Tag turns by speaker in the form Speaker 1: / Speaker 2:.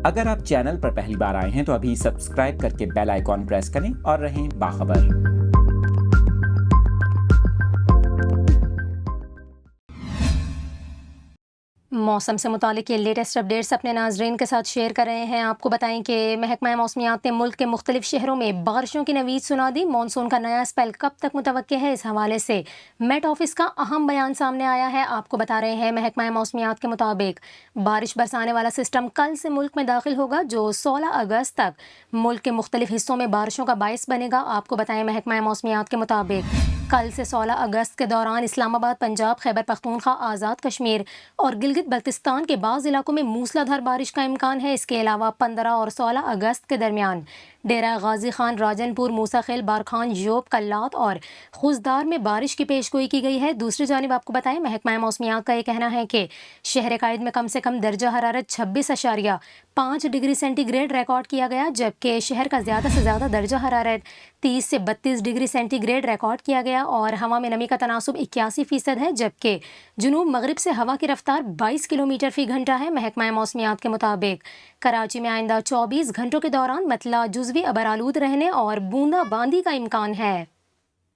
Speaker 1: اگر آپ چینل پر پہلی بار آئے ہیں تو ابھی سبسکرائب کر کے بیل آئیکن پریس کریں اور رہیں باخبر۔
Speaker 2: موسم سے متعلق یہ لیٹسٹ اپڈیٹس اپنے ناظرین کے ساتھ شیئر کر رہے ہیں۔ آپ کو بتائیں کہ محکمہ موسمیات نے ملک کے مختلف شہروں میں بارشوں کی نوید سنا دی۔ مانسون کا نیا اسپیل کب تک متوقع ہے، اس حوالے سے میٹ آفس کا اہم بیان سامنے آیا ہے۔ آپ کو بتا رہے ہیں محکمہ موسمیات کے مطابق بارش برسانے والا سسٹم کل سے ملک میں داخل ہوگا، جو 16 اگست تک ملک کے مختلف حصوں میں بارشوں کا باعث بنے گا۔ آپ کو بتائیں محکمہ موسمیات کے مطابق کل سے 16 اگست کے دوران اسلام آباد، پنجاب، خیبر پختونخوا، آزاد کشمیر اور گلگت بلتستان کے بعض علاقوں میں موسلا دھار بارش کا امکان ہے۔ اس کے علاوہ 15 اور 16 اگست کے درمیان ڈیرہ غازی خان، راجن پور، موسیٰ خیل، بارکھان، یوب، کلات اور خوزدار میں بارش کی پیش گوئی کی گئی ہے۔ دوسری جانب آپ کو بتائیں محکمہ موسمیات کا یہ کہنا ہے کہ شہر قائد میں کم سے کم درجہ حرارت 26.5 ڈگری سینٹی گریڈ ریکارڈ کیا گیا، جبکہ شہر کا زیادہ سے زیادہ درجہ حرارت 30 سے 32 ڈگری سینٹی گریڈ ریکارڈ کیا گیا اور ہوا میں نمی کا تناسب 81% ہے، جبکہ جنوب مغرب سے ہوا کی رفتار 22 کلومیٹر فی گھنٹہ ہے۔ محکمہ موسمیات کے مطابق کراچی میں آئندہ 24 گھنٹوں کے دوران مطلع جزوی ابرآلود رہنے اور بوندا باندی کا امکان ہے۔